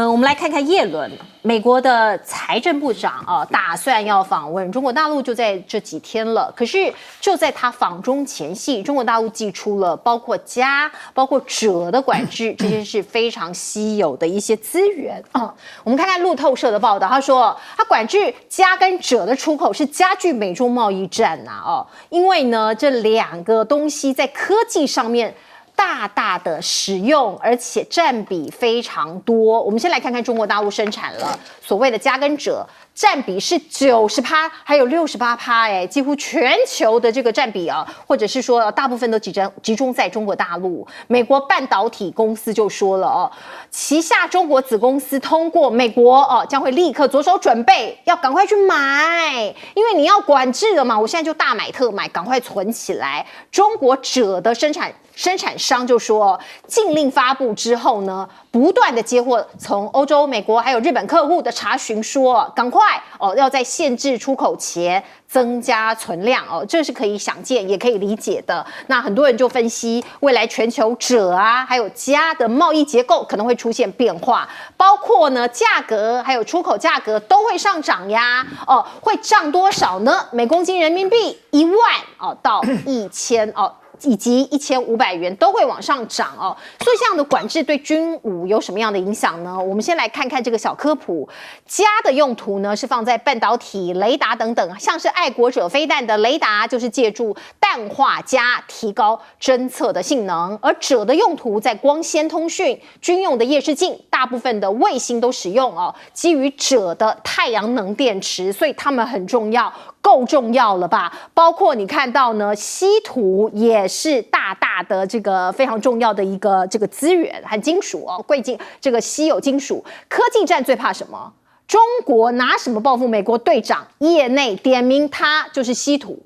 我们来看看耶伦，美国的财政部长啊，打算要访问中国大陆，就在这几天了。可是就在他访中前夕，中国大陆祭出了包括镓、包括锗的管制，这些是非常稀有的一些资源啊。我们看看路透社的报道，他说他管制镓跟锗的出口是加剧美中贸易战呐因为呢这两个东西在科技上面大大的使用，而且占比非常多。我们先来看看中国大陆生产了所谓的镓跟锗，占比是90%，还有68%，几乎全球的这个占比啊，或者是说大部分都集中在中国大陆。美国半导体公司就说了旗下中国子公司通过美国将会立刻着手准备，要赶快去买，因为你要管制了嘛，我现在就大买特买，赶快存起来。中国锗的生产商就说，禁令发布之后呢，不断的接获从欧洲、美国还有日本客户的查询说，赶快要在限制出口前增加存量这是可以想见也可以理解的。那很多人就分析，未来全球锗还有镓的贸易结构可能会出现变化，包括呢价格还有出口价格都会上涨呀会涨多少呢？每公斤人民币1万到1000以及1500元都会往上涨所以这样的管制对军武有什么样的影响呢？我们先来看看这个小科普。镓的用途呢是放在半导体、雷达等等，像是爱国者飞弹的雷达就是借助氮化镓提高侦测的性能，而锗的用途在光纤通讯、军用的夜视镜，大部分的卫星都使用基于锗的太阳能电池，所以它们很重要，够重要了吧？包括你看到呢，稀土也是大大的这个非常重要的一个这个资源和金属贵金这个稀有金属。科技战最怕什么？中国拿什么报复美国队长？业内点名它就是稀土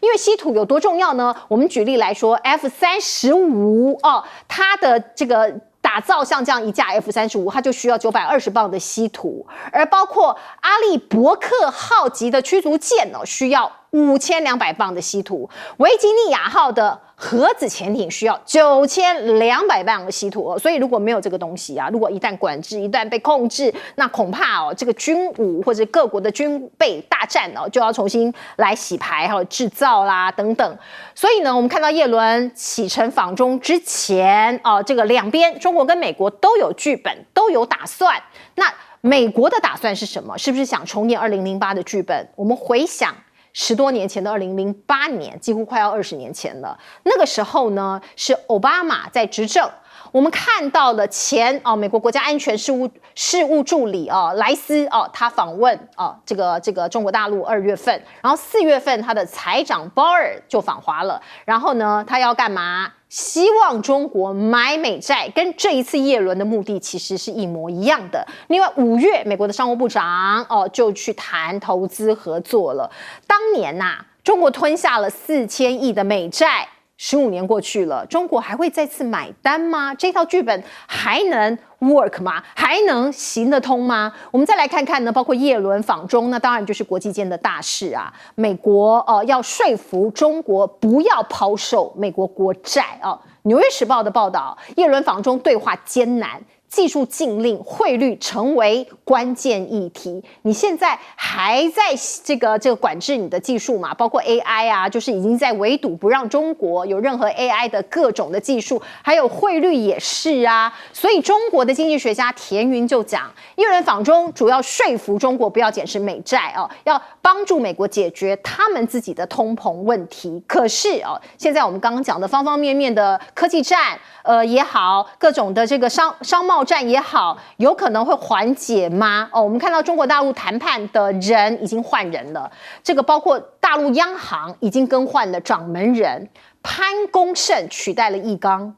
因为稀土有多重要呢？我们举例来说 ，F-35它的这个打造像这样一架 F-35，它就需要920磅的稀土，而包括阿利伯克号级的驱逐舰需要5200磅的稀土，维吉尼亚号的核子潜艇需要9200磅的稀土所以如果没有这个东西如果一旦管制、一旦被控制，那恐怕这个军武或者各国的军备大战就要重新来洗牌，还有制造啦等等。所以呢，我们看到耶伦启程访中之前这个两边中国跟美国都有剧本，都有打算。那美国的打算是什么？是不是想重演2008的剧本？我们回想10多年前的2008年，几乎快要20年前了。那个时候呢，是奥巴马在执政。我们看到了前美国国家安全事务助理莱斯他访问这个中国大陆2月份，然后4月份他的财长鲍尔就访华了。然后呢，他要干嘛？希望中国买美债，跟这一次耶伦的目的其实是一模一样的。另外5月，美国的商务部长就去谈投资合作了。当年中国吞下了4000亿的美债，15年过去了，中国还会再次买单吗？这套剧本还能 work 吗？还能行得通吗？我们再来看看呢，包括耶伦访中，那当然就是国际间的大事美国要说服中国不要抛售美国国债纽约时报的报道，耶伦访中对话艰难，技术禁令、汇率成为关键议题。你现在还在这个管制你的技术嘛？包括 AI 就是已经在围堵，不让中国有任何 AI 的各种的技术，还有汇率也是所以中国的经济学家田云就讲，耶伦访中主要说服中国不要减持美债要帮助美国解决他们自己的通膨问题。可是现在我们刚刚讲的方方面面的科技战也好，各种的这个商贸战也好，有可能会缓解吗？我们看到中国大陆谈判的人已经换人了，这个包括大陆央行已经更换了掌门人，潘功胜取代了易纲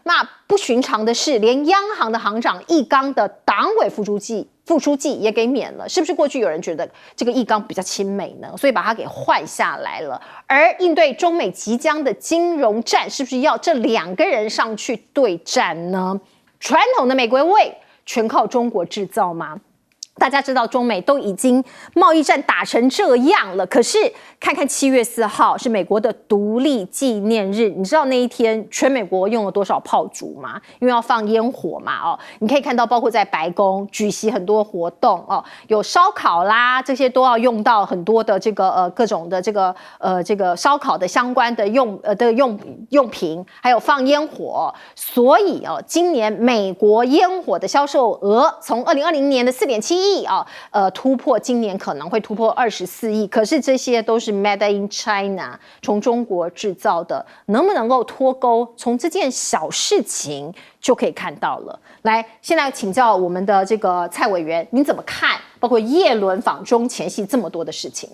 那不寻常的是，连央行的行长易纲的党委副书记也给免了。是不是过去有人觉得这个易纲比较亲美呢？所以把他给换下来了。而应对中美即将的金融战，是不是要这2个人上去对战呢？传统的美国味全靠中国制造吗？大家知道中美都已经贸易战打成这样了，可是看看7月4号是美国的独立纪念日，你知道那一天全美国用了多少炮竹吗？因为要放烟火嘛，哦，你可以看到包括在白宫举行很多活动哦，有烧烤啦，这些都要用到很多的这个各种的这个烧烤的相关的用品，还有放烟火，所以哦，今年美国烟火的销售额从2020年的4.7亿突破今年可能会突破24亿，可是这些都是 Made in China， 从中国制造的，能不能够脱钩？从这件小事情就可以看到了。来，现在请教我们的这个蔡委员，您怎么看？包括叶伦访中前夕这么多的事情，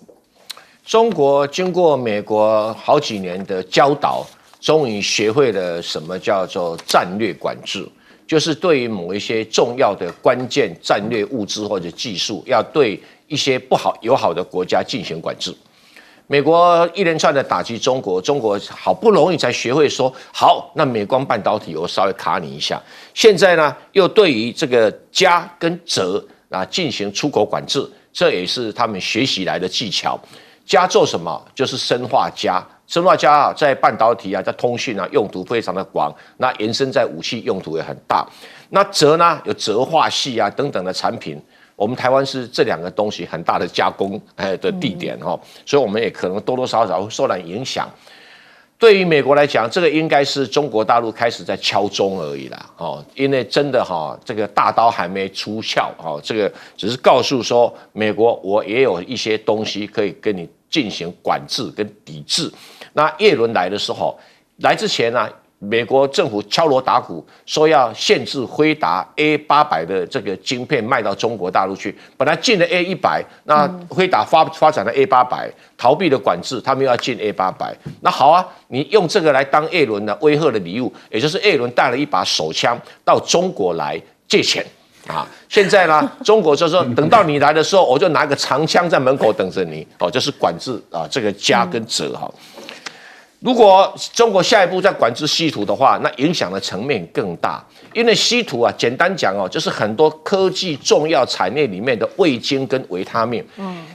中国经过美国好几年的教导，终于学会了什么叫做战略管制。就是对于某一些重要的关键战略物资或者技术，要对一些不好友好的国家进行管制。美国一连串的打击中国，中国好不容易才学会说好，那美光半导体我稍微卡你一下。现在呢，又对于这个镓跟锗进行出口管制，这也是他们学习来的技巧。镓做什么？就是砷化镓。砷化镓在半导体在通讯用途非常的广，那延伸在武器用途也很大。那锗呢，有锗化系等等的产品，我们台湾是这两个东西很大的加工的地点所以我们也可能多多少少会受到影响。对于美国来讲，这个应该是中国大陆开始在敲钟而已啦因为真的这个大刀还没出鞘这个只是告诉说美国我也有一些东西可以跟你进行管制跟抵制。那叶伦来的时候，来之前呢，美国政府敲锣打鼓说要限制辉达 A800的这个晶片卖到中国大陆去，本来进了 A100， 那辉达发展了 A800， 逃避了管制，他们又要进 A800。那好啊，你用这个来当叶伦的威吓的礼物，也就是叶伦带了一把手枪到中国来借钱。现在呢，中国就说等到你来的时候，我就拿个长枪在门口等着你就是管制这个镓跟锗如果中国下一步再管制稀土的话，那影响的层面更大。因为稀土简单讲就是很多科技重要产业里面的味精跟维他命，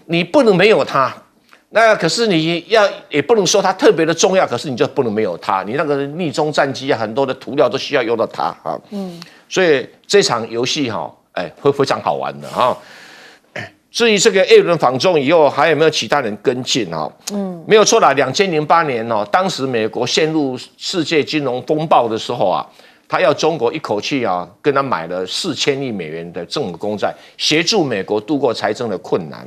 你不能没有它。那可是你也不能说它特别的重要，可是你就不能没有它。你那个逆中战机很多的涂料都需要用到它所以这场游戏会非常好玩的至于这个叶伦访中以后，还有没有其他人跟进没有错啦，2008年当时美国陷入世界金融风暴的时候他要中国一口气跟他买了4000亿美元的政府公债，协助美国度过财政的困难。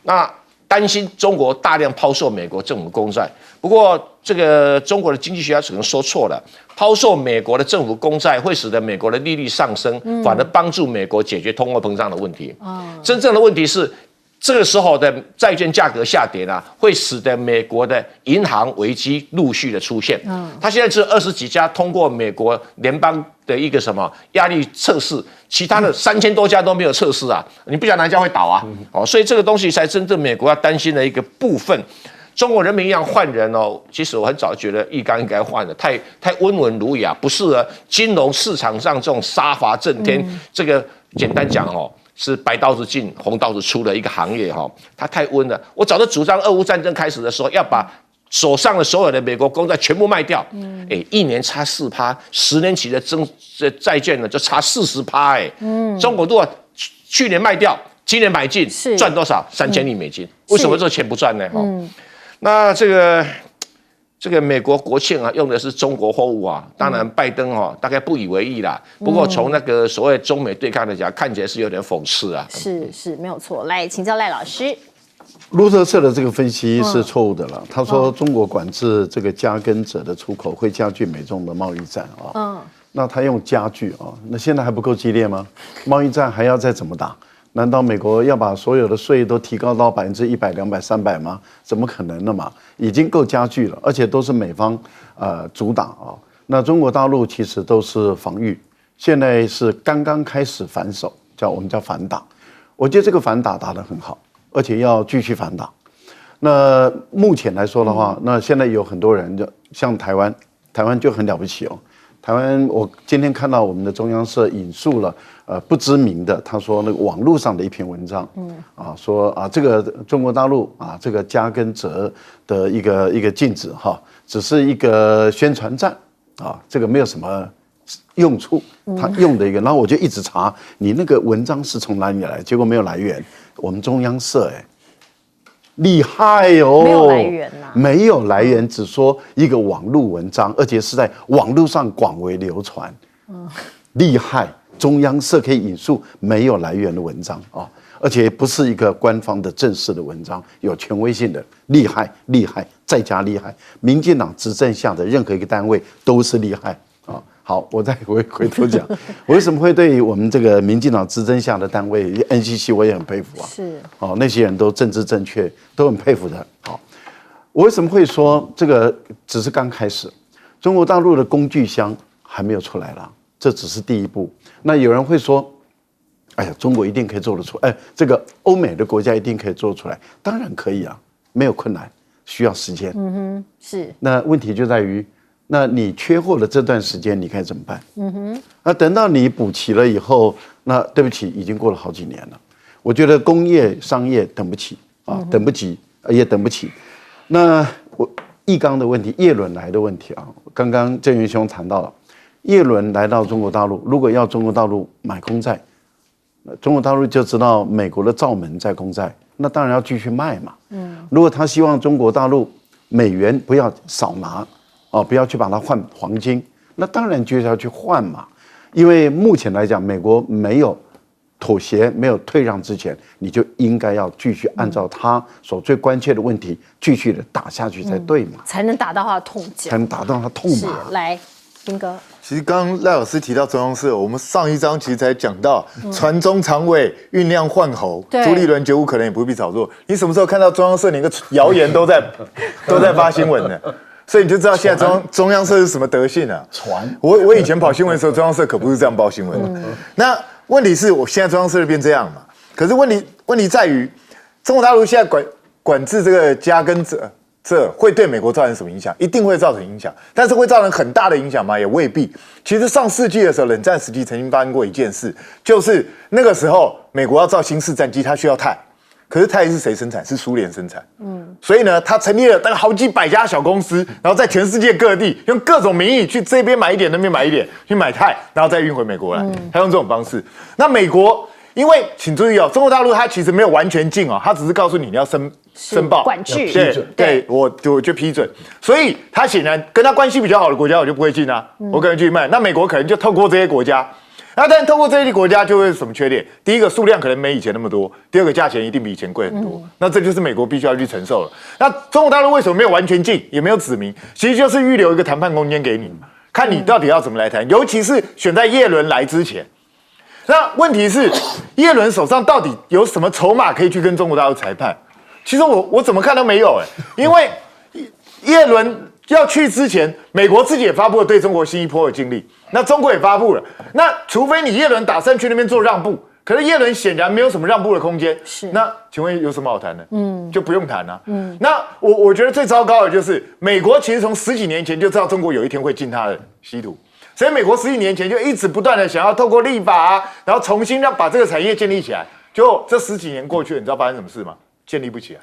那担心中国大量抛售美国政府公债，不过这个中国的经济学家可能说错了，抛售美国的政府公债会使得美国的利率上升，反而帮助美国解决通货膨胀的问题。真正的问题是，这个时候的债券价格下跌会使得美国的银行危机陆续的出现。他现在只有20几家通过美国联邦的一个什么压力测试，其他的3000多家都没有测试你不晓得哪一家会倒所以这个东西才真正美国要担心的一个部分。中国人民一样换人其实我很早觉得易纲应该换了，太温文儒雅，不适合金融市场上这种杀伐震天。这个简单讲是白刀子进红刀子出的一个行业它太温了。我早就主张俄乌战争开始的时候要把手上的所有的美国公债全部卖掉，1年差4%，10年期的债券呢就差40%中国如果去年卖掉，今年买进，赚多少？3000亿美金。为什么这个钱不赚呢？那这个美国国庆用的是中国货物当然拜登大概不以为意啦。不过从那个所谓中美对抗的讲，看起来是有点讽刺是没有错。来请教赖老师。路透社的这个分析是错误的了。他说中国管制这个镓跟锗的出口会加剧美中的贸易战那他用加剧那现在还不够激烈吗？贸易战还要再怎么打？难道美国要把所有的税都提高到100%、200%、300%吗？怎么可能的嘛？已经够加剧了，而且都是美方主打那中国大陆其实都是防御，现在是刚刚开始反手，我们叫反打。我觉得这个反打打得很好，而且要继续反打。那目前来说的话，那现在有很多人就像台湾就很了不起台湾，我今天看到我们的中央社引述了不知名的，他说那个网络上的一篇文章，说这个中国大陆这个加跟责的一个禁止只是一个宣传战这个没有什么用处，他用的一个，然后我就一直查你那个文章是从哪里来，结果没有来源，我们中央社厉害哦，没有来源呐，没有来源，只说一个网络文章，而且是在网络上广为流传，厉害！中央社可以引述没有来源的文章而且不是一个官方的正式的文章，有权威性的，厉害，厉害，再加厉害！民进党执政下的任何一个单位都是厉害好，我再回头讲，我为什么会对我们这个民进党执政下的单位 NCC 我也很佩服是那些人都政治正确，都很佩服的。我为什么会说这个只是刚开始？中国大陆的工具箱还没有出来了，这只是第一步。那有人会说，哎呀，中国一定可以做得出，这个欧美的国家一定可以做出来，当然可以啊，没有困难，需要时间。是。那问题就在于，那你缺货的这段时间，你该怎么办？那等到你补齐了以后，那对不起，已经过了好几年了。我觉得工业、商业等不起等不及，也等不起。那易纲的问题，叶伦来的问题刚刚郑元兄谈到了，叶伦来到中国大陆，如果要中国大陆买公债，中国大陆就知道美国的罩门在公债，那当然要继续卖嘛。如果他希望中国大陆美元不要少拿。不要去把它换黄金，那当然就是要去换嘛。因为目前来讲，美国没有妥协、没有退让之前，你就应该要继续按照他所最关切的问题，继续的打下去才对嘛，才能打到他的痛脚，才能打到他痛嘛。是，来，斌哥。其实刚刚赖老师提到中央社，我们上一章其实才讲到，传中常委酝酿换候，朱立伦觉悟可能也不必炒作。你什么时候看到中央社连个谣言都在发新闻呢？所以你就知道现在中央社是什么德性啊！我以前跑新闻的时候，中央社可不是这样报新闻的。那问题是我现在中央社就变这样嘛？可是问题在于，中国大陆现在管制这个加跟这会对美国造成什么影响？一定会造成影响，但是会造成很大的影响吗？也未必。其实上世纪的时候，冷战时期曾经发生过一件事，就是那个时候美国要造新式战机，它需要钛。可是钛是谁生产？是苏联生产。所以呢，他成立了大概好几百家小公司，然后在全世界各地用各种名义去这边买一点，那边买一点，去买钛，然后再运回美国来。他用这种方式。那美国，因为请注意中国大陆它其实没有完全禁它只是告诉你要申报管制，对，我就批准。所以他显然跟他关系比较好的国家，我就不会禁我可能去卖。那美国可能就透过这些国家。但透过这些国家就会有什么缺点？第一个，数量可能没以前那么多；第二个，价钱一定比以前贵很多。那这就是美国必须要去承受了。那中国大陆为什么没有完全禁，也没有指明？其实就是预留一个谈判空间给你，看你到底要怎么来谈。尤其是选在叶伦来之前。那问题是，叶伦手上到底有什么筹码可以去跟中国大陆裁判？其实我怎么看都没有因为叶伦要去之前，美国自己也发布了对中国新一波的禁令，那中国也发布了。那除非你叶伦打算去那边做让步，可是叶伦显然没有什么让步的空间。是，那请问有什么好谈的？就不用谈那我觉得最糟糕的就是美国其实从10几年前就知道中国有一天会禁它的稀土，所以美国10几年前就一直不断的想要透过立法然后重新把这个产业建立起来。就这10几年过去了，你知道发生什么事吗？建立不起来，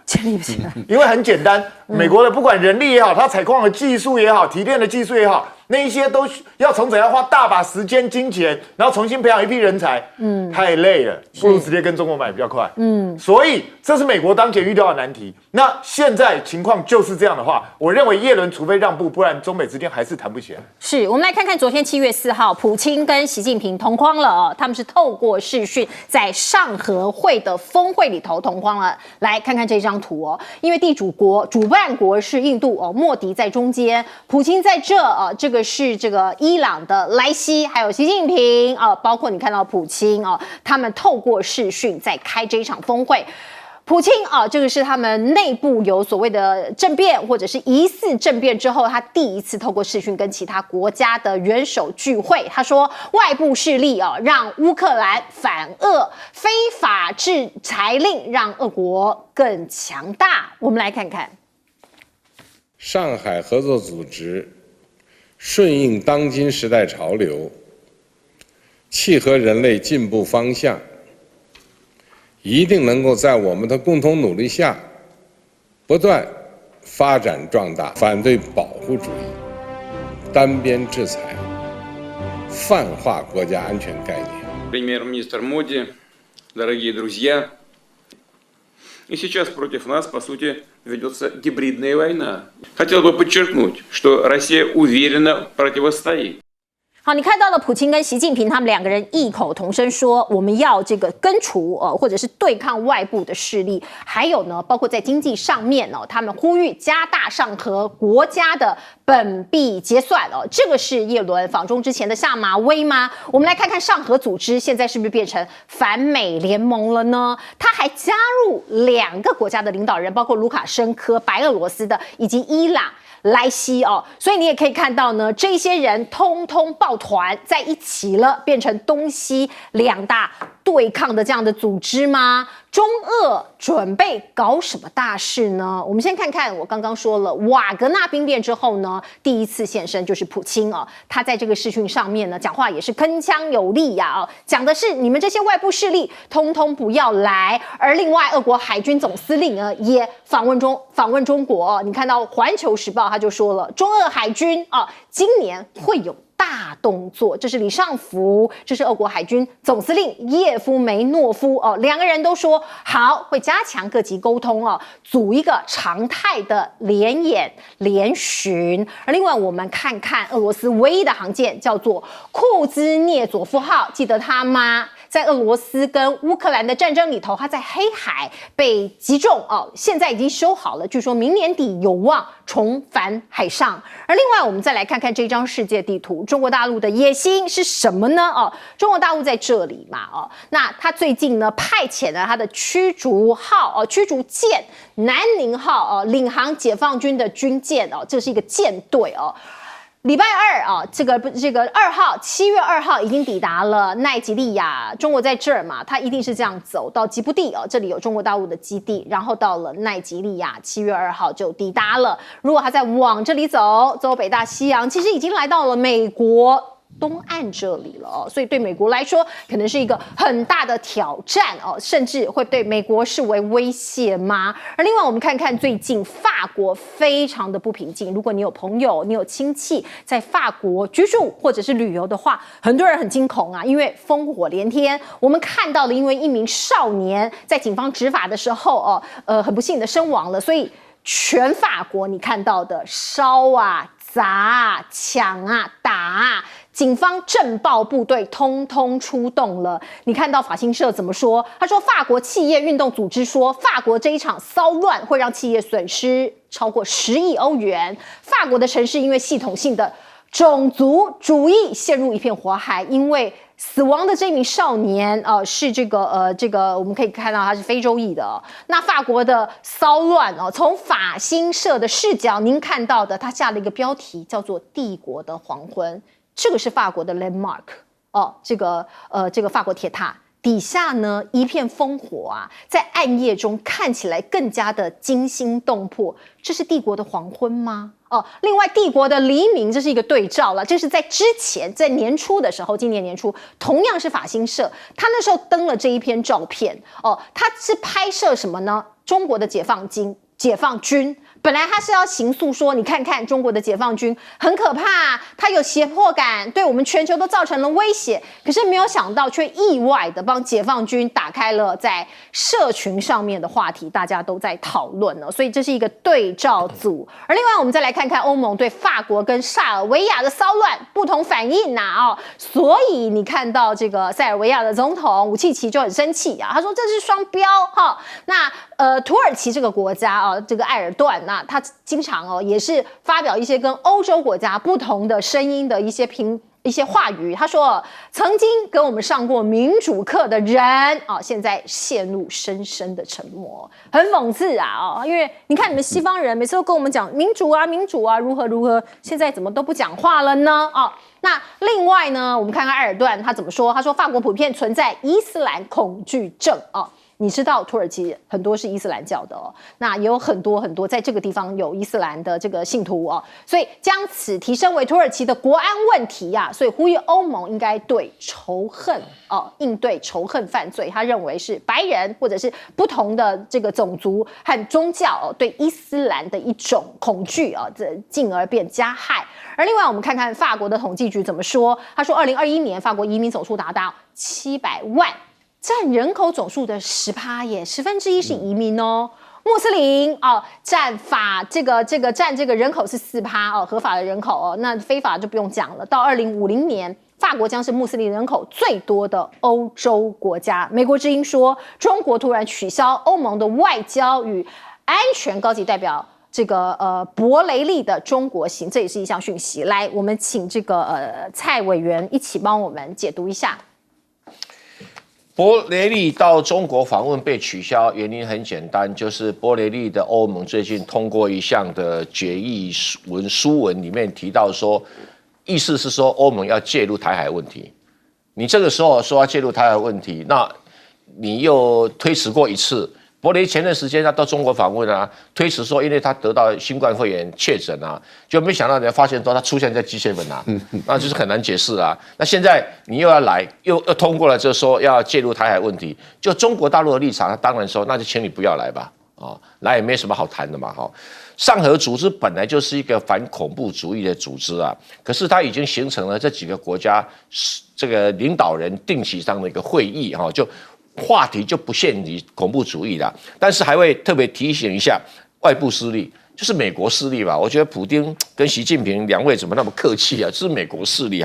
因为很简单，美国的不管人力也好，它采矿的技术也好，提炼的技术也好，那一些都要重整，要花大把时间、金钱，然后重新培养一批人才，太累了，不如直接跟中国买比较快，所以这是美国当前遇到的难题。那现在情况就是这样的话，我认为叶伦除非让步，不然中美之间还是谈不起来。是我们来看看昨天7月4号，普京跟习近平同框了他们是透过视讯在上合会的峰会里头同框了。来看看这张图因为地主国主办国是印度莫迪在中间，普京在这个是这个伊朗的莱西，还有习近平包括你看到普京他们透过视讯在开这一场峰会。普京这个是他们内部有所谓的政变，或者是疑似政变之后，他第一次透过视讯跟其他国家的元首聚会。他说，外部势力让乌克兰反俄，非法制裁令让俄国更强大。我们来看看，上海合作组织顺应当今时代潮流，契合人类进步方向，一定能够在我们的共同努力下，不断发展壮大。反对保护主义、单边制裁、泛化国家安全概念。Премьер-министр Моди, дорогие друзья, и сейчас против нас, по сути, ведется гибридная война. Хотел бы подчеркнуть, что Россия уверенно противостоит. 好，你看到了普京跟习近平他们两个人异口同声说，我们要这个根除或者是对抗外部的势力，还有呢，包括在经济上面他们呼吁加大上合国家的本币结算这个是耶伦访中之前的下马威吗？我们来看看上合组织现在是不是变成反美联盟了呢？他还加入2个国家的领导人，包括卢卡申科白俄罗斯的以及伊朗莱西所以你也可以看到呢，这些人通通抱团在一起了，变成东西2大对抗的这样的组织吗？中俄准备搞什么大事呢？我们先看看，我刚刚说了，瓦格纳兵变之后呢，第一次现身就是普京他在这个视讯上面呢，讲话也是铿锵有力呀讲的是你们这些外部势力通通不要来。而另外，俄国海军总司令呢也访问中国你看到《环球时报》他就说了，中俄海军今年会有大动作，这是李尚福，这是俄国海军总司令叶夫梅诺夫2个人都说好，会加强各级沟通组一个常态的联演联巡。而另外，我们看看俄罗斯唯一的航舰叫做库兹涅佐夫号，记得他吗？在俄罗斯跟乌克兰的战争里头，他在黑海被击中现在已经修好了，据说明年底有望重返海上。而另外，我们再来看看这张世界地图，中国大陆的野心是什么呢？中国大陆在这里嘛那他最近呢派遣了他的驱逐号驱逐舰南宁号领航解放军的军舰这是一个舰队礼拜二这个2号，7月2号已经抵达了奈及利亚。中国在这儿嘛，它一定是这样走到吉布地这里有中国大陆的基地，然后到了奈及利亚，7月2号就抵达了。如果他再往这里走北大西洋，其实已经来到了美国东岸这里了所以对美国来说可能是一个很大的挑战甚至会对美国视为威胁吗？而另外我们看看最近法国非常的不平静，如果你有朋友你有亲戚在法国居住或者是旅游的话，很多人很惊恐因为烽火连天。我们看到的因为一名少年在警方执法的时候很不幸的身亡了，所以全法国你看到的烧砸抢打警方政报部队通通出动了。你看到法新社怎么说？他说法国企业运动组织说，法国这一场骚乱会让企业损失超过10亿欧元。法国的城市因为系统性的种族主义陷入一片火海，因为死亡的这名少年是这个我们可以看到他是非洲裔的那法国的骚乱从法新社的视角您看到的，他下了一个标题叫做帝国的黄昏，这个是法国的 landmark 这个法国铁塔底下呢一片烽火在暗夜中看起来更加的惊心动魄，这是帝国的黄昏吗？另外帝国的黎明，这是一个对照了，这是在之前在年初的时候，今年年初同样是法新社，他那时候登了这一篇照片他是拍摄什么呢？中国的解放军本来他是要形塑说，你看看中国的解放军很可怕，他有胁迫感，对我们全球都造成了威胁。可是没有想到，却意外的帮解放军打开了在社群上面的话题，大家都在讨论了。所以这是一个对照组。而另外，我们再来看看欧盟对法国跟塞尔维亚的骚乱不同反应所以你看到这个塞尔维亚的总统武契奇就很生气他说这是双标那土耳其这个国家这个埃尔段那他经常也是发表一些跟欧洲国家不同的声音的一些话语。他说，曾经给我们上过民主课的人现在陷入深深的沉默，很讽刺因为你看你们西方人每次都跟我们讲民主如何，现在怎么都不讲话了呢？那另外呢，我们看看埃尔段他怎么说？他说法国普遍存在伊斯兰恐惧症你知道土耳其很多是伊斯兰教的哦，那也有很多在这个地方有伊斯兰的这个信徒哦，所以将此提升为土耳其的国安问题啊，所以呼吁欧盟应该对仇恨应对仇恨犯罪，他认为是白人或者是不同的这个种族和宗教对伊斯兰的一种恐惧啊，这进而变加害。而另外我们看看法国的统计局怎么说，他说2021年法国移民总数达到700万。占人口总数的10%耶，1/10是移民哦。穆斯林占这个人口是4%合法的人口那非法就不用讲了。到2050年，法国将是穆斯林人口最多的欧洲国家。美国之音说，中国突然取消欧盟的外交与安全高级代表博雷利的中国行，这也是一项讯息。来，我们请蔡委员一起帮我们解读一下。博雷利到中国访问被取消，原因很简单，就是博雷利的欧盟最近通过一项的决议书文，里面提到说，意思是说欧盟要介入台海问题。你这个时候说要介入台海问题，那你又推迟过一次。博雷前段时间他到中国访问啊，推迟说因为他得到新冠肺炎确诊啊，就没想到人家发现说他出现在 G7 啊，那就是很难解释啊。那现在你又要来，又通过了，就说要介入台海问题，就中国大陆的立场，他当然说那就请你不要来吧，来也没什么好谈的嘛，上合组织本来就是一个反恐怖主义的组织啊，可是它已经形成了这几个国家这个领导人定期上的一个会议就。话题就不限于恐怖主义了，但是还会特别提醒一下外部势力，就是美国势力吧。我觉得普丁跟习近平两位怎么那么客气啊？这是美国势力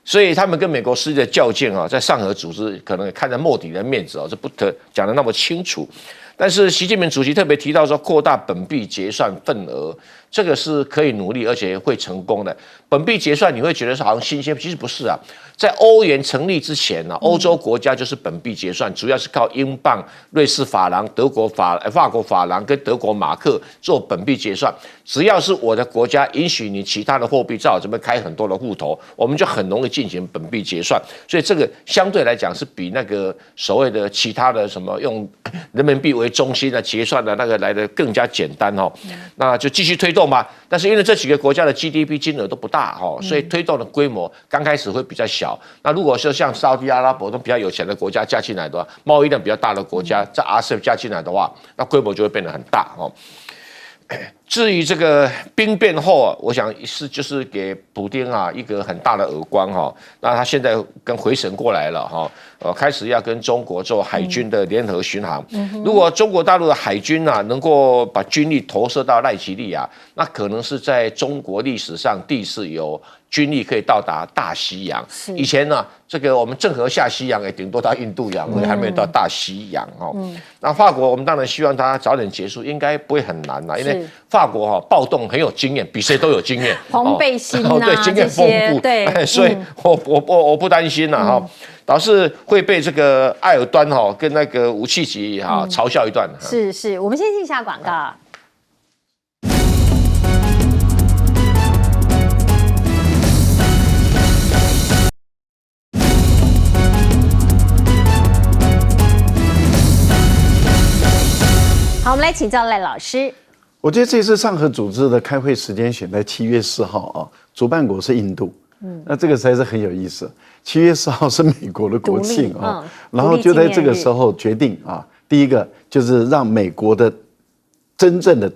所以他们跟美国势力的较劲在上合组织可能看在莫迪的面子这不得讲得那么清楚。但是习近平主席特别提到说，扩大本币结算份额，这个是可以努力而且会成功的。本币结算你会觉得是好像新鲜，其实不是啊。在欧元成立之前欧洲国家就是本币结算，主要是靠英镑、瑞士法郎、法国法郎跟德国马克做本币结算。只要是我的国家允许你其他的货币在我这边开很多的户头，我们就很容易进行本币结算。所以这个相对来讲是比那个所谓的其他的什么用人民币为中心的结算的那个来的更加简单那就继续推动吧。但是因为这几个国家的 GDP 金额都不大所以推动的规模刚开始会比较小。那如果是像沙特阿拉伯这种比较有钱的国家加进来的话，贸易量比较大的国家在 RCEP 加进来的话，那规模就会变得很大至于这个兵变后我想就是给普丁一个很大的耳光那他现在跟回神过来了开始要跟中国做海军的联合巡航。如果中国大陆的海军能够把军力投射到赖奇利亚，那可能是在中国历史上第一次有军力可以到达大西洋。以前这个我们郑和下西洋也顶多到印度洋，还没有到大西洋那法国我们当然希望它早点结束，应该不会很难因为法国暴动很有经验，比谁都有经验。黄背心对，经验丰富，对，所以我不担心倒是会被这个埃尔端跟那个武契奇嘲笑一段。是，我们先进一下广告。好，我们来请教赖老师。我觉得这次上合组织的开会时间选在7月4号主办国是印度。那这个实在是很有意思。7月4号是美国的国庆然后就在这个时候决定第一个就是让美国的真正的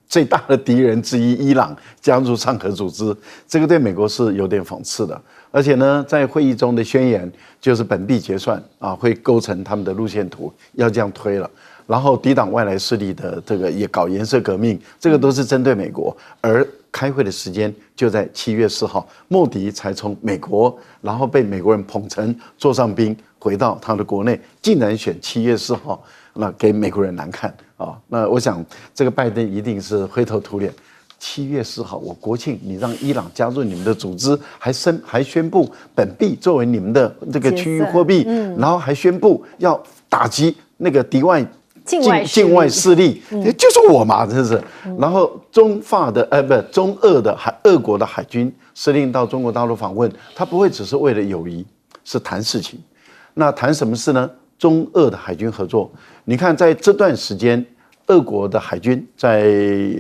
最大的敌人之一伊朗加入上合组织，这个对美国是有点讽刺的。而且呢，在会议中的宣言就是本币结算会构成他们的路线图，要这样推了。然后抵挡外来势力的这个也搞颜色革命，这个都是针对美国。而开会的时间就在7月4号，莫迪才从美国，然后被美国人捧成座上宾，回到他的国内，竟然选7月4号，那给美国人难看那我想这个拜登一定是灰头土脸。7月4号，我国庆，你让伊朗加入你们的组织，还宣布本币作为你们的这个区域货币，然后还宣布要打击那个敌外境外势力，就是我嘛，真是。然后中俄国的海军司令到中国大陆访问，他不会只是为了友谊，是谈事情。那谈什么事呢？中俄的海军合作。你看，在这段时间，俄国的海军在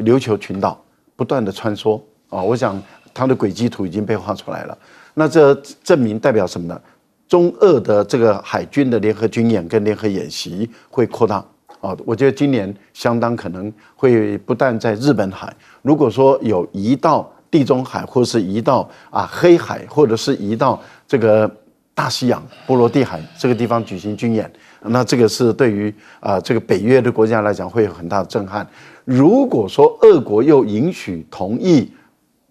琉球群岛不断的穿梭啊，我想它的轨迹图已经被画出来了。那这证明代表什么呢？中俄的这个海军的联合军演跟联合演习会扩大啊，我觉得今年相当可能会不但在日本海，如果说有移到地中海，或是移到黑海，或者是移到这个大西洋波罗的海这个地方举行军演，那这个是对于这个北约的国家来讲会有很大的震撼。如果说俄国又允许同意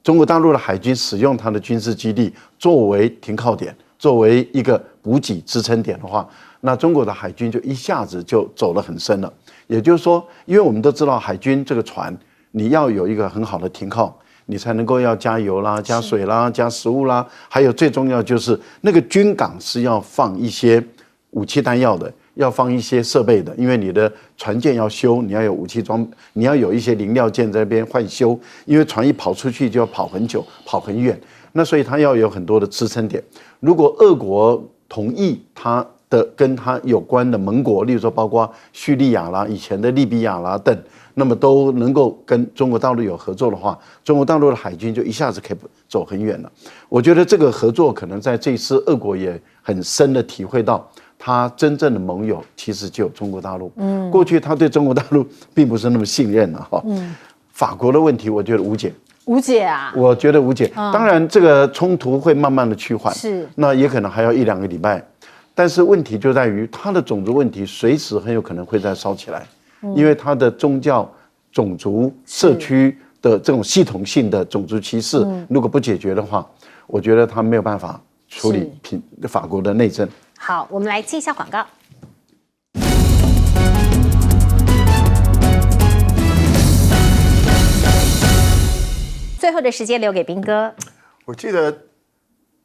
中国大陆的海军使用它的军事基地作为停靠点，作为一个补给支撑点的话，那中国的海军就一下子就走得很深了。也就是说，因为我们都知道海军这个船，你要有一个很好的停靠，你才能够要加油啦、加水啦、加食物啦，还有最重要就是那个军港是要放一些武器弹药的，要放一些设备的，因为你的船舰要修，你要有武器装，你要有一些零料件在那边换修，因为船一跑出去就要跑很久、跑很远，那所以它要有很多的支撑点。如果俄国同意它的跟它有关的盟国，例如说包括叙利亚啦、以前的利比亚啦等，那么都能够跟中国大陆有合作的话，中国大陆的海军就一下子可以走很远了。我觉得这个合作可能在这一次，俄国也很深的体会到，他真正的盟友其实就有中国大陆。过去他对中国大陆并不是那么信任了哈。法国的问题，我觉得无解。无解啊！我觉得无解。当然，这个冲突会慢慢的趋缓，是，那也可能还要1-2个礼拜。但是问题就在于，它的种族问题随时很有可能会再烧起来，因为它的宗教、种族、社区的这种系统性的种族歧视，如果不解决的话，我觉得他没有办法处理法国的内政。好，我们来接一下广告。最后的时间留给彬哥。我记得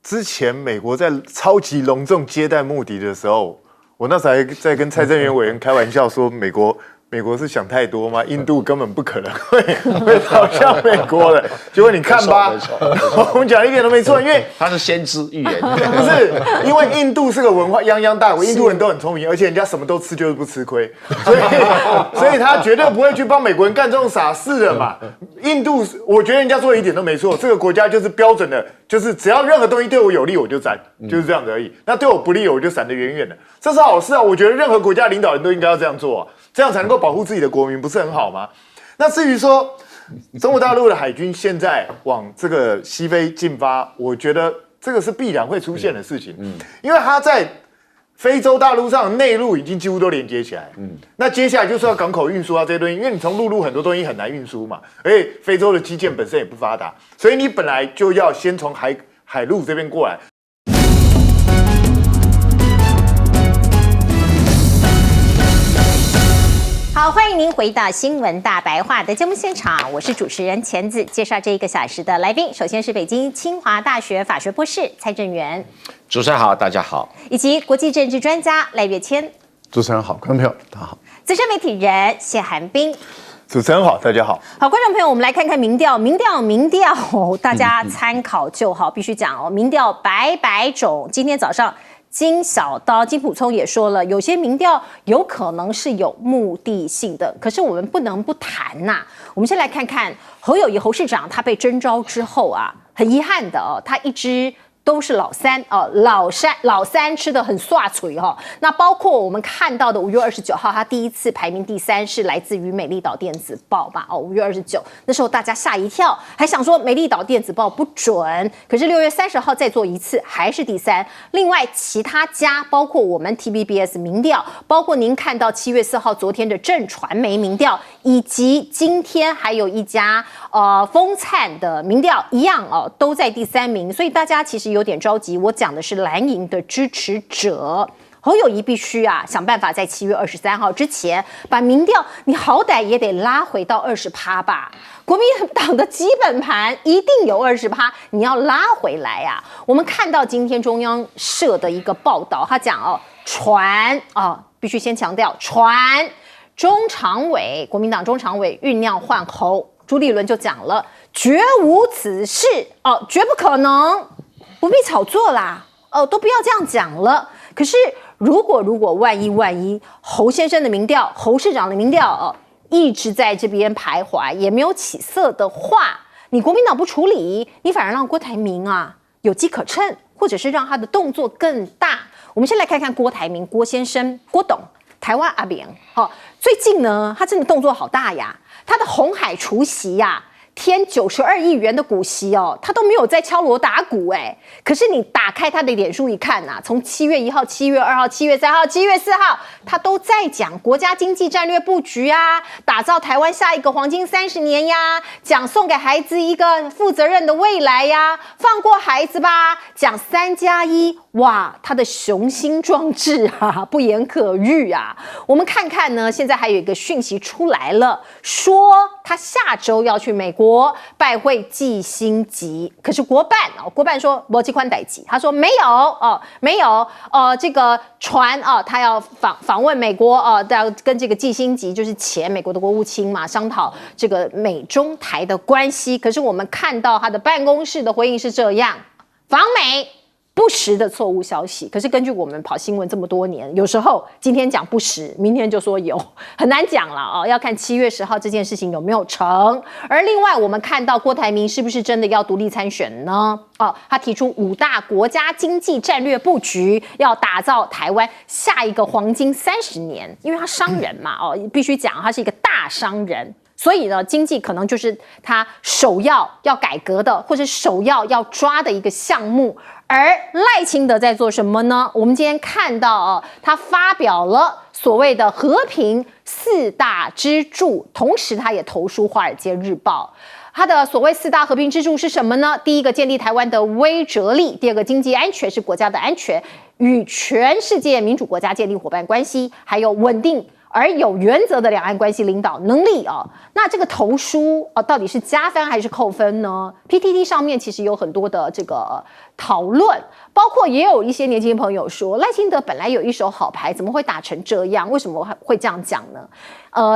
之前美国在超级隆重接待穆迪的时候，我那时候还在跟蔡正元委员开玩笑说，美国是想太多吗？印度根本不可能会倒向美国的。结果你看吧，我们讲一点都没错，因为他是先知预言，不是因为印度是个文化泱泱大国，印度人都很聪明，而且人家什么都吃，就是不吃亏，所以他绝对不会去帮美国人干这种傻事的嘛。印度，我觉得人家说的一点都没错，这个国家就是标准的，就是只要任何东西对我有利，我就闪，就是这样子而已。那对我不利，我就闪得远远的，这是好事啊。我觉得任何国家领导人都应该要这样做啊。这样才能够保护自己的国民，不是很好吗？那至于说中国大陆的海军现在往这个西非进发，我觉得这个是必然会出现的事情。因为它在非洲大陆上内陆已经几乎都连接起来。那接下来就是要港口运输啊这些东西，因为你从陆路很多东西很难运输嘛，而且非洲的基建本身也不发达，所以你本来就要先从海路这边过来。好，欢迎您回到新闻大白话的节目现场，我是主持人钱子，介绍这1个小时的来宾。首先是北京清华大学法学博士蔡正元，主持人好，大家好，以及国际政治专家赖岳谦，主持人好，观众朋友大家好，资深媒体人谢寒冰。主持人好，大家好。好，观众朋友，我们来看看民调，大家参考就好。必须讲哦，民调百种。今天早上金小刀、金溥聪也说了，有些民调有可能是有目的性的，可是我们不能不谈呐。我们先来看看侯友宜侯市长，他被征召之后啊，很遗憾的哦，他一直都是老三哦，老三吃的很刷嘴哦。那包括我们看到的5月29号，他第一次排名第3是来自于美丽岛电子报吧？哦，5月29那时候大家吓一跳，还想说美丽岛电子报不准，可是6月30号再做一次还是第3。另外其他家，包括我们 TVBS 民调，包括您看到7月4号昨天的正传媒民调，以及今天还有一家风灿的民调一样哦，都在第3名，所以大家其实有点着急。我讲的是蓝营的支持者，侯友宜必须想办法在7月23号之前把民调，你好歹也得拉回到20%吧。国民党的基本盘一定有20%，你要拉回来啊。我们看到今天中央社的一个报道，他讲必须先强调传中常委，国民党中常委酝酿换侯，朱立伦就讲了，绝无此事绝不可能。不必炒作啦，都不要这样讲了。可是如果万一侯先生的民调，侯市长的民调一直在这边徘徊，也没有起色的话，你国民党不处理，你反而让郭台铭有机可乘，或者是让他的动作更大。我们先来看看郭台铭，郭先生，郭董，台湾阿扁，最近呢，他真的动作好大呀，他的鸿海除息添92亿元的股息他都没有在敲锣打鼓可是你打开他的脸书一看从7月1号、7月2号、7月3号、7月4号，他都在讲国家经济战略布局打造台湾下一个黄金30年讲送给孩子一个负责任的未来放过孩子吧，讲3+1，哇，他的雄心壮志不言可喻我们看看呢，现在还有一个讯息出来了，说他下周要去美国拜会季辛吉，可是国办说没这款代志，他说没有这个传他要访问美国要跟这个季辛吉就是前美国的国务卿嘛，商讨这个美中台的关系。可是我们看到他的办公室的回应是这样，访美不实的错误消息。可是根据我们跑新闻这么多年，有时候今天讲不实，明天就说有，很难讲了要看7月10号这件事情有没有成。而另外我们看到郭台铭是不是真的要独立参选呢？他提出5大国家经济战略布局，要打造台湾下一个黄金30年。因为他商人嘛必须讲他是一个大商人，所以呢，经济可能就是他首要要改革的，或者首要抓的一个项目。而赖清德在做什么呢？我们今天看到他发表了所谓的和平4大支柱，同时他也投书《华尔街日报》。他的所谓4大和平支柱是什么呢？第一个，建立台湾的威慑力；第二个，经济安全是国家的安全，与全世界民主国家建立伙伴关系，还有稳定而有原则的两岸关系领导能力那这个投书到底是加分还是扣分呢？ PTT 上面其实有很多的这个讨论，包括也有一些年轻朋友说，赖清德本来有一手好牌，怎么会打成这样？为什么会这样讲呢？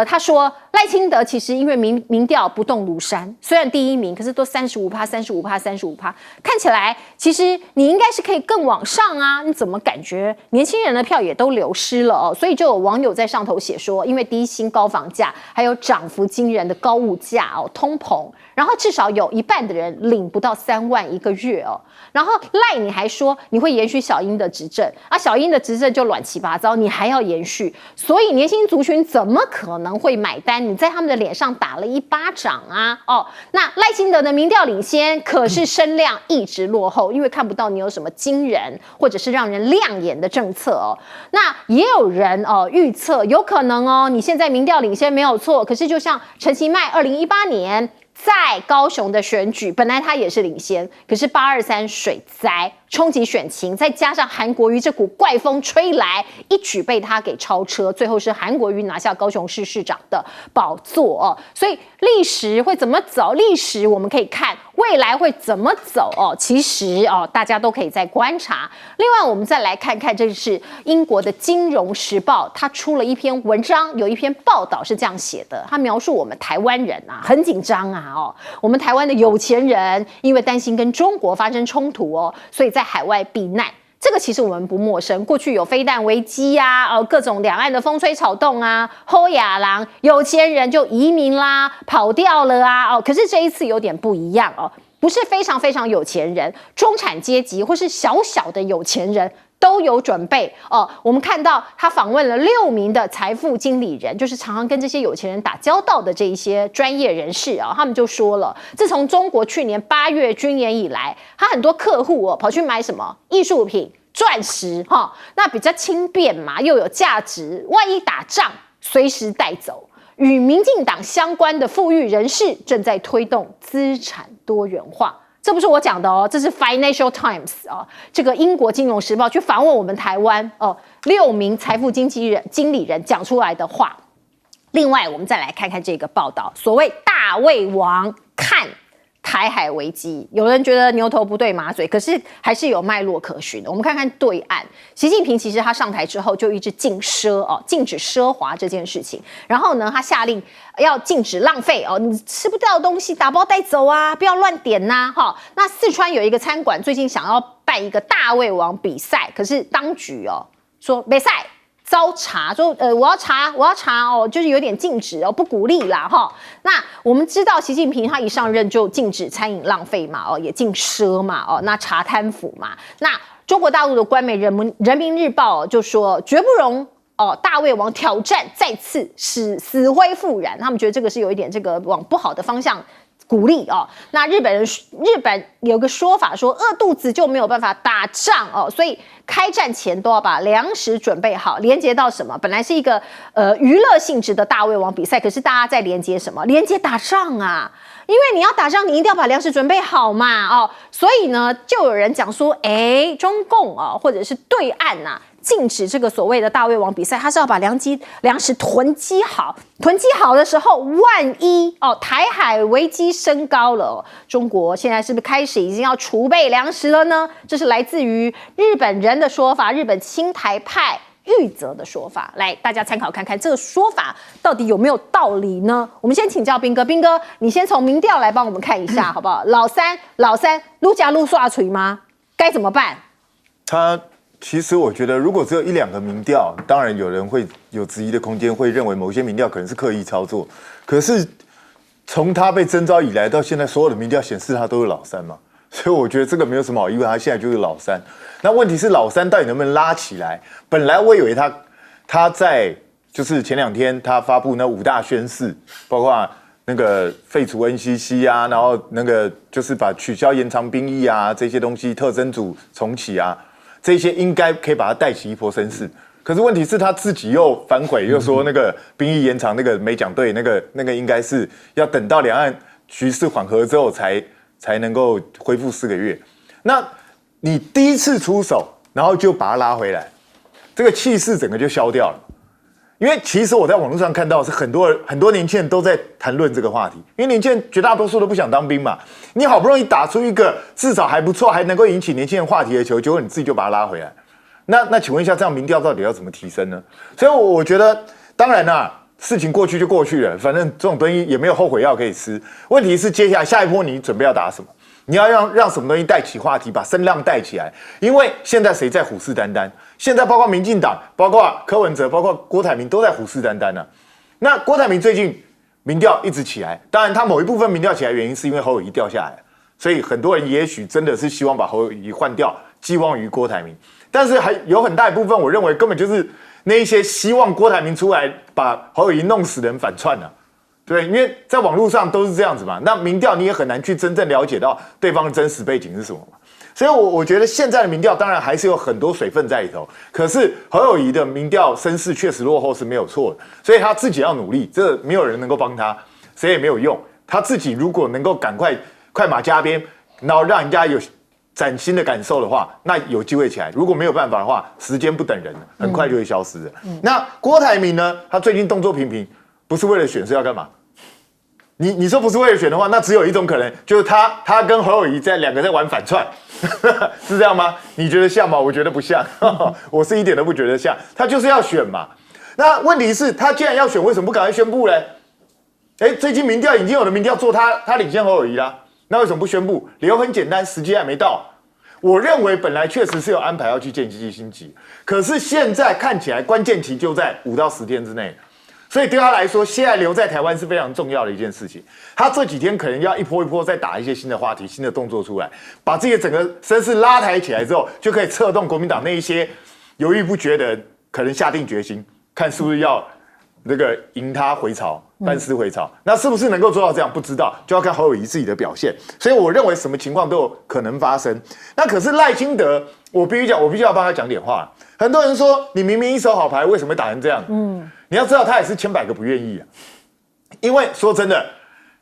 他说赖清德其实因为民调不动如山，虽然第1名，可是都35%、35%、35%，看起来其实你应该是可以更往上你怎么感觉年轻人的票也都流失了所以就有网友在上头写说，因为低薪、高房价，还有涨幅惊人的高物价通膨，然后至少有1半的人领不到3万一个月然后赖你还说你会延续小英的执政小英的执政就乱七八糟，你还要延续，所以年轻族群怎么可能会买单？你在他们的脸上打了一巴掌那赖清德的民调领先，可是声量一直落后，因为看不到你有什么惊人或者是让人亮眼的政策那也有人预测有可能你现在民调领先没有错，可是就像陈其迈2018年在高雄的选举，本来他也是领先，可是823水灾冲击选情，再加上韩国瑜这股怪风吹来，一举被他给超车，最后是韩国瑜拿下高雄市市长的宝座所以历史会怎么走？历史我们可以看未来会怎么走其实大家都可以再观察。另外我们再来看看，这是英国的《金融时报》，他出了一篇文章，有一篇报道是这样写的，他描述我们台湾人很紧张我们台湾的有钱人因为担心跟中国发生冲突所以在海外避难。这个其实我们不陌生，过去有飞弹危机各种两岸的风吹草动后亚郎有钱人就移民啦，跑掉了可是这一次有点不一样不是非常非常有钱人，中产阶级或是小小的有钱人都有准备我们看到他访问了6名的财富经理人，就是常常跟这些有钱人打交道的这一些专业人士他们就说了，自从中国去年8月军演以来，他很多客户跑去买什么艺术品、钻石那比较轻便嘛，又有价值，万一打仗随时带走。与民进党相关的富裕人士正在推动资产多元化，这不是我讲的这是 Financial Times 这个英国金融时报去访问我们台湾6名财富经理人讲出来的话。另外我们再来看看这个报道，所谓大胃王看台海危机，有人觉得牛头不对马嘴，可是还是有脉络可循的。我们看看对岸，习近平其实他上台之后就一直禁止奢华这件事情，然后呢，他下令要禁止浪费你吃不到的东西打包带走不要乱点那四川有一个餐馆最近想要办一个大胃王比赛，可是当局说没赛。遭查，说我要查哦，就是有点禁止哦，不鼓励啦哈。那我们知道习近平他一上任就禁止餐饮浪费嘛，哦，也禁奢嘛，哦，那查贪腐嘛。那中国大陆的官媒人民日报就说绝不容大胃王挑战再次死灰复燃，他们觉得这个是有一点这个往不好的方向鼓励哦。那日本有个说法说，饿肚子就没有办法打仗哦，所以开战前都要把粮食准备好。连接到什么？本来是一个娱乐性质的大胃王比赛，可是大家在连接什么？连接打仗啊！因为你要打仗，你一定要把粮食准备好嘛哦。所以呢，就有人讲说，中共或者是对岸啊。禁止这个所谓的大胃王比赛，他是要把粮食囤积好，囤积好的时候，万一台海危机升高了，中国现在是不是开始已经要储备粮食了呢？这是来自于日本人的说法，日本亲台派玉泽的说法，来大家参考看看这个说法到底有没有道理呢？我们先请教彬哥，彬哥，你先从民调来帮我们看一下好不好？老三，撸加撸刷锤吗？该怎么办？其实我觉得，如果只有1、2个民调，当然有人会有质疑的空间，会认为某些民调可能是刻意操作。可是从他被征召以来到现在，所有的民调显示他都是老三嘛，所以我觉得这个没有什么好疑问，他现在就是老三。那问题是老三到底能不能拉起来？本来我以为他在就是前2天他发布那5大宣誓，包括那个废除 NCC 啊，然后那个就是把取消延长兵役啊这些东西，特侦组重启啊。这些应该可以把他带起一波声势，可是问题是他自己又反悔，又说那个兵役延长那个没讲对，那个应该是要等到两岸局势缓和之后才能够恢复4个月。那你第一次出手，然后就把他拉回来，这个气势整个就消掉了。因为其实我在网络上看到是很多年轻人都在谈论这个话题，因为年轻人绝大多数都不想当兵嘛。你好不容易打出一个至少还不错，还能够引起年轻人话题的球，结果你自己就把它拉回来。那请问一下，这样民调到底要怎么提升呢？所以我觉得，当然啦，事情过去就过去了，反正这种东西也没有后悔药可以吃。问题是接下来下一波你准备要打什么？你要让什么东西带起话题，把声浪带起来？因为现在谁在虎视眈眈？现在包括民进党、包括柯文哲、包括郭台铭都在虎视眈眈啊。那郭台铭最近民调一直起来，当然他某一部分民调起来原因是因为侯友宜掉下来，所以很多人也许真的是希望把侯友宜换掉，寄望于郭台铭。但是还有很大一部分，我认为根本就是那一些希望郭台铭出来把侯友宜弄死的人反串啊。对，因为在网络上都是这样子嘛，那民调你也很难去真正了解到对方的真实背景是什么嘛。所以我觉得现在的民调当然还是有很多水分在里头，可是侯友宜的民调声势确实落后是没有错的，所以他自己要努力，这没有人能够帮他，谁也没有用。他自己如果能够赶快快马加鞭，然后让人家有崭新的感受的话，那有机会起来。如果没有办法的话，时间不等人，很快就会消失的。那郭台铭呢？他最近动作频频，不是为了选，是要干嘛？你说不是为了选的话，那只有一种可能，就是他跟侯友宜两个在玩反串，是这样吗？你觉得像吗？我觉得不像，我是一点都不觉得像。他就是要选嘛。那问题是，他既然要选，为什么不赶快宣布呢？最近民调已经有的民调做他领先侯友宜啦，那为什么不宣布？理由很简单，时机还没到。我认为本来确实是有安排要去见基辛格，可是现在看起来关键期就在5到10天之内。所以对他来说，现在留在台湾是非常重要的一件事情。他这几天可能要一波一波再打一些新的话题、新的动作出来，把这些整个声势拉抬起来之后，就可以策动国民党那一些犹豫不决的人，可能下定决心，看是不是要那个迎他回朝、班师回朝。那是不是能够做到这样，不知道，就要看侯友宜自己的表现。所以我认为什么情况都有可能发生。那可是赖清德，我必须要帮他讲点话。很多人说，你明明一手好牌，为什么打成这样？你要知道，他也是千百个不愿意啊。因为说真的，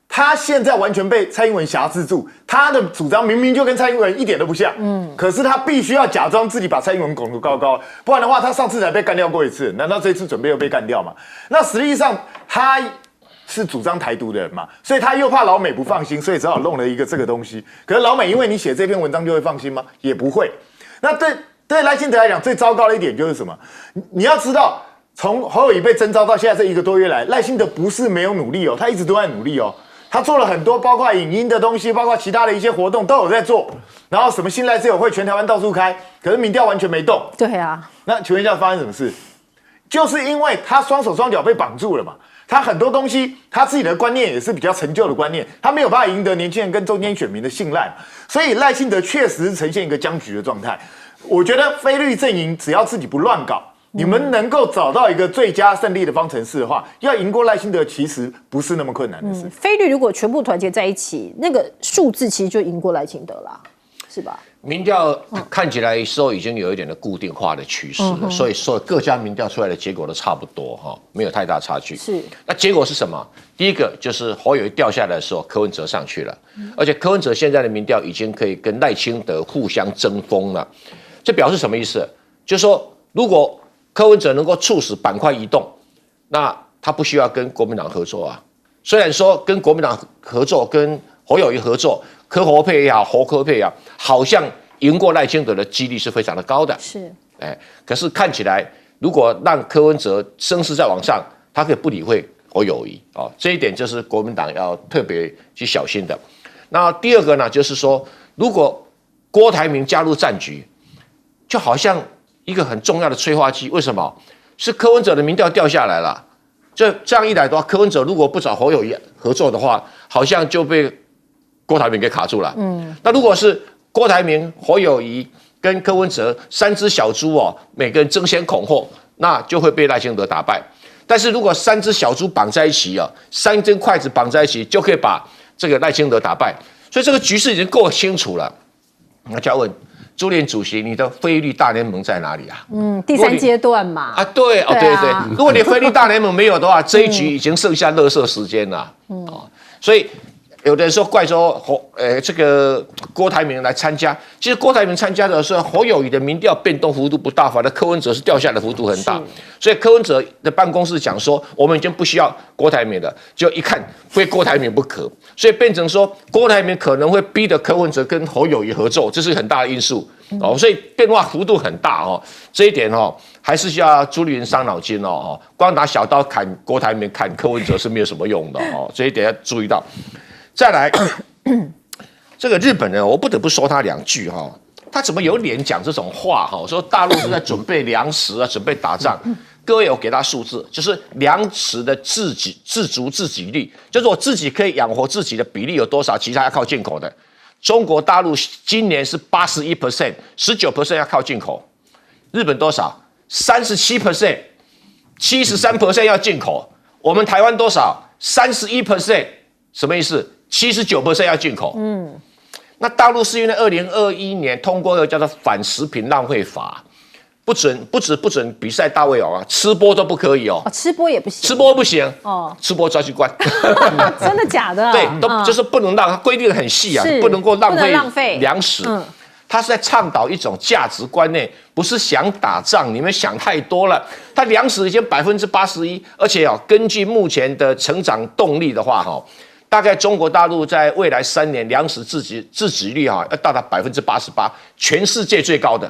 他现在完全被蔡英文辖制住，他的主张明明就跟蔡英文一点都不像。可是他必须要假装自己把蔡英文拱得高高，不然的话，他上次才被干掉过一次，难道这次准备又被干掉吗？那实际上他是主张台独的人嘛，所以他又怕老美不放心，所以只好弄了一个这个东西。可是老美因为你写这篇文章就会放心吗？也不会。那对赖清德来讲，最糟糕的一点就是什么？你要知道。从侯友宜被征召到现在这1个多月来，赖清德不是没有努力哦，他一直都在努力哦。他做了很多，包括影音的东西，包括其他的一些活动都有在做。然后什么新赖自由会全台湾到处开，可是民调完全没动。对啊，那请问一下发生什么事？就是因为他双手双脚被绑住了嘛。他很多东西，他自己的观念也是比较陈旧的观念，他没有办法赢得年轻人跟中间选民的信赖，所以赖清德确实是呈现一个僵局的状态。我觉得非绿阵营只要自己不乱搞，你们能够找到一个最佳胜利的方程式的话，要赢过赖清德其实不是那么困难的事。非绿如果全部团结在一起，那个数字其实就赢过赖清德啦，是吧？民调看起来说已经有一点的固定化的趋势了，所以说各家民调出来的结果都差不多哈，没有太大差距。是，那结果是什么？第一个就是侯友宜掉下来的时候，柯文哲上去了，而且柯文哲现在的民调已经可以跟赖清德互相争锋了。这表示什么意思？就是说，如果柯文哲能够促使板块移动，那他不需要跟国民党合作啊。虽然说跟国民党合作，跟侯友宜合作，柯侯配也好，侯柯配也好，好像赢过赖清德的几率是非常的高的。是，可是看起来，如果让柯文哲声势再往上，他可以不理会侯友宜哦，这一点就是国民党要特别去小心的。那第二个呢，就是说，如果郭台铭加入战局，就好像一个很重要的催化剂。为什么？是柯文哲的民调掉下来了。这样一来的话，柯文哲如果不找侯友宜合作的话，好像就被郭台铭给卡住了。那如果是郭台铭、侯友宜跟柯文哲三只小猪哦，每个人争先恐后，那就会被赖清德打败。但是如果三只小猪绑在一起啊，三根筷子绑在一起，就可以把这个赖清德打败。所以这个局势已经够清楚了。那就要问朱立伦主席，你的非绿大联盟在哪里啊？第三阶段嘛。啊，对哦，对对。如果你非绿大联盟没有的话，这一局已经剩下垃圾时间了。所以有的人说怪说这个郭台铭来参加，其实郭台铭参加的时候，侯友宜的民调变动幅度不大，反而柯文哲是掉下来的幅度很大。所以柯文哲的办公室讲说，我们已经不需要郭台铭了，就一看非郭台铭不可，所以变成说郭台铭可能会逼得柯文哲跟侯友宜合作，这是很大的因素哦，所以变化幅度很大哦。这一点哦，还是需要朱立伦伤脑筋哦，光拿小刀砍郭台铭、砍柯文哲是没有什么用的哦，这一点要注意到。再来，这个日本人，我不得不说他两句哈，他怎么有脸讲这种话哈？说大陆是在准备粮食啊，准备打仗。各位，我给他数字，就是粮食的自足自给率，就是我自己可以养活自己的比例有多少，其他要靠进口的。中国大陆今年是81%，19% 要靠进口。日本多少？37%，73% 要进口。我们台湾多少？31%，什么意思？79% 要进口。那大陆是因为2021年通过一个叫做反食品浪费法，不准比赛大胃王啊，吃播都不可以哦。吃播也不行。吃播不行哦，吃播抓去关。真的假的？对，就是不能让，规定很细啊，不能够浪费粮食。他是在倡导一种价值观念，不是想打仗，你们想太多了。他粮食已经81%，而且根据目前的成长动力的话，大概中国大陆在未来3年粮食自给率要到达88%，全世界最高的。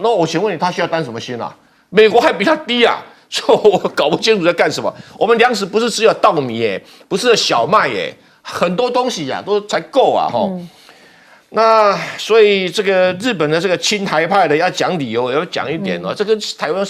那我请问你，他需要担什么心啊？美国还比他低啊，所以我搞不清楚在干什么。我们粮食不是只有稻米耶，不是小麦耶，很多东西呀都才够啊那所以这个日本的这个亲台派的要讲理由，也要讲一点这跟台湾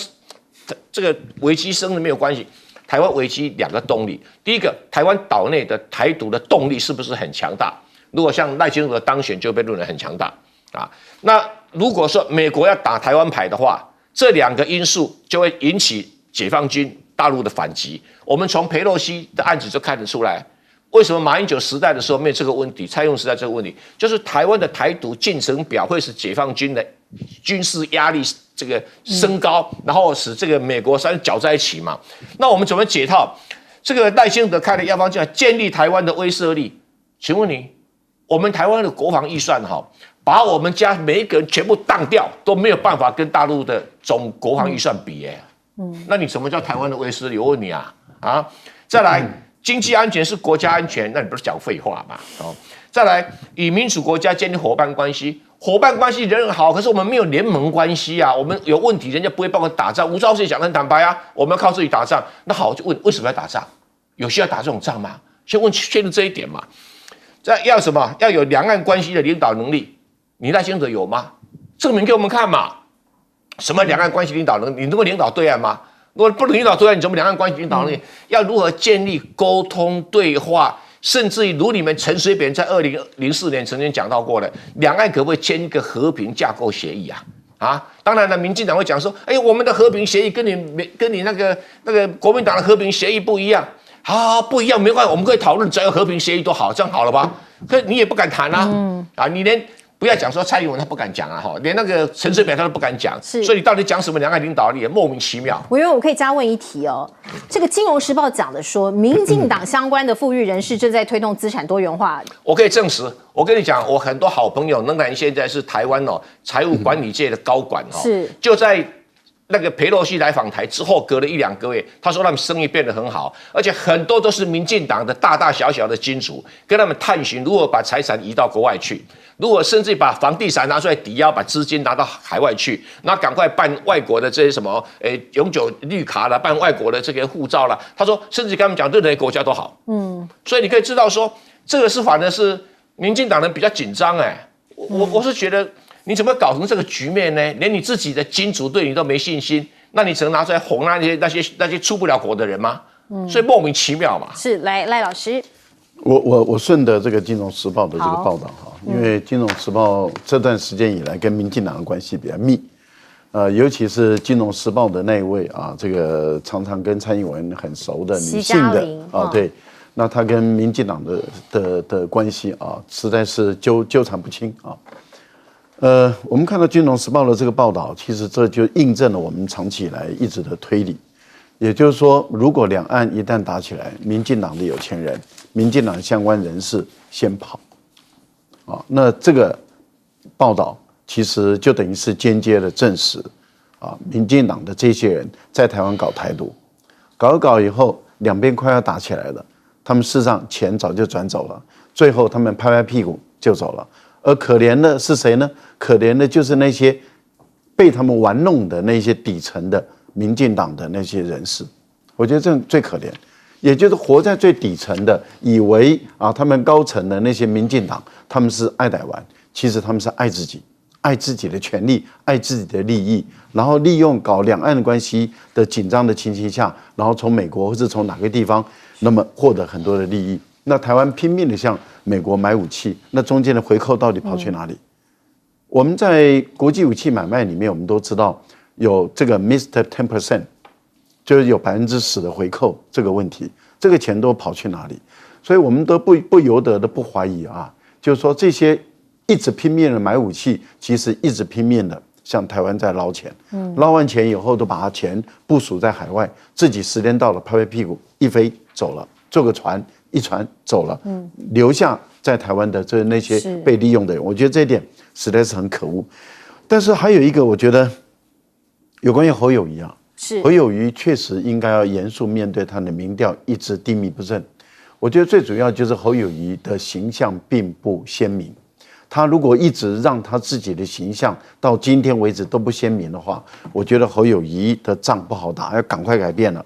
这个危机升的没有关系。台湾危机2个动力，第一个，台湾岛内的台独的动力是不是很强大？如果像赖清德当选，就被论得很强大啊。那如果说美国要打台湾牌的话，这2个因素就会引起解放军大陆的反击。我们从裴洛西的案子就看得出来。为什么马英九时代的时候没有这个问题，蔡英文时代这个问题，就是台湾的台独进程表会使解放军的军事压力这个升高，然后使这个美国三搅在一起嘛。那我们怎么解套？这个赖清德开的药方就要建立台湾的威慑力。请问你，我们台湾的国防预算把我们家每一个人全部当掉，都没有办法跟大陆的总国防预算比那你什么叫台湾的威慑力？我问你啊，再来。经济安全是国家安全，那你不是讲废话吗？再来，与民主国家建立伙伴关系，伙伴关系人很好，可是我们没有联盟关系啊，我们有问题，人家不会帮我打仗。吴钊燮讲得很坦白啊，我们要靠自己打仗。那好，就问为什么要打仗？有需要打这种仗吗？先确认这一点嘛。这要什么？要有两岸关系的领导能力，你赖清德有吗？证明给我们看嘛。什么两岸关系领导能力？你能够领导对岸吗？如果不能领导对岸，你怎么两岸关系领导能力？要如何建立沟通对话？甚至于如你们陈水扁在2004年曾经讲到过的，两岸可不可以签一个和平架构协议啊？当然了，民进党会讲说，我们的和平协议跟你那个国民党的和平协议不一样。好，不一样没关系，我们可以讨论，只要有和平协议都好，这样好了吧？可你也不敢谈你连不要讲说蔡英文他不敢讲连那个陈水扁他都不敢讲，所以你到底讲什么两岸领导力，莫名其妙。我以为我可以加问一题哦，这个《金融时报》讲的说，民进党相关的富裕人士正在推动资产多元化。我可以证实，我跟你讲，我很多好朋友仍然现在是台湾财务管理界的高管是就在那个裴洛西来访台之后，隔了1-2个月，他说他们生意变得很好，而且很多都是民进党的大大小小的金主，跟他们探寻如何把财产移到国外去，如果甚至把房地产拿出来抵押，把资金拿到海外去，那赶快办外国的这些什么永久绿卡啦，办外国的这个护照啦。他说，甚至跟他们讲，任何国家都好。所以你可以知道说，这个是反正是民进党人比较紧张我是觉得。你怎么搞成这个局面呢？连你自己的金主对你都没信心，那你只能拿出来哄那些出不了国的人吗？所以莫名其妙嘛。是赖老师，我顺着这个《金融时报》的这个报道因为《金融时报》这段时间以来跟民进党的关系比较密，尤其是《金融时报》的那一位这个常常跟蔡英文很熟的女性的对，那他跟民进党的关系实在是纠缠不清我们看到《金融时报》的这个报道，其实这就印证了我们长期以来一直的推理，也就是说，如果两岸一旦打起来，民进党的有钱人、民进党的相关人士先跑，那这个报道其实就等于是间接的证实，民进党的这些人在台湾搞台独，搞一搞以后，两边快要打起来了，他们事实上钱早就转走了，最后他们拍拍屁股就走了。而可怜的是谁呢？可怜的就是那些被他们玩弄的那些底层的民进党的那些人士，我觉得这最可怜，也就是活在最底层的，以为他们高层的那些民进党，他们是爱台湾，其实他们是爱自己，爱自己的权利，爱自己的利益，然后利用搞两岸关系的紧张的情形下，然后从美国或者从哪个地方，那么获得很多的利益。那台湾拼命的向美国买武器，那中间的回扣到底跑去哪里？我们在国际武器买卖里面，我们都知道有这个 Mr. 10%，就是有10%的回扣这个问题，这个钱都跑去哪里？所以我们都不由得的不怀疑就是说这些一直拼命的买武器，其实一直拼命的向台湾在捞钱，捞完钱以后都把钱部署在海外，自己时间到了拍拍屁股一飞走了，坐个船。一船走了，留下在台湾的那些被利用的人，我觉得这一点实在是很可恶。但是还有一个，我觉得有关于侯友宜侯友宜确实应该要严肃面对他的民调一直低迷不振。我觉得最主要就是侯友宜的形象并不鲜明，他如果一直让他自己的形象到今天为止都不鲜明的话，我觉得侯友宜的仗不好打，要赶快改变了。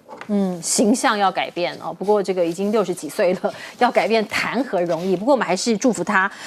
形象要改变不过这个已经60几岁了，要改变谈何容易？不过我们还是祝福他。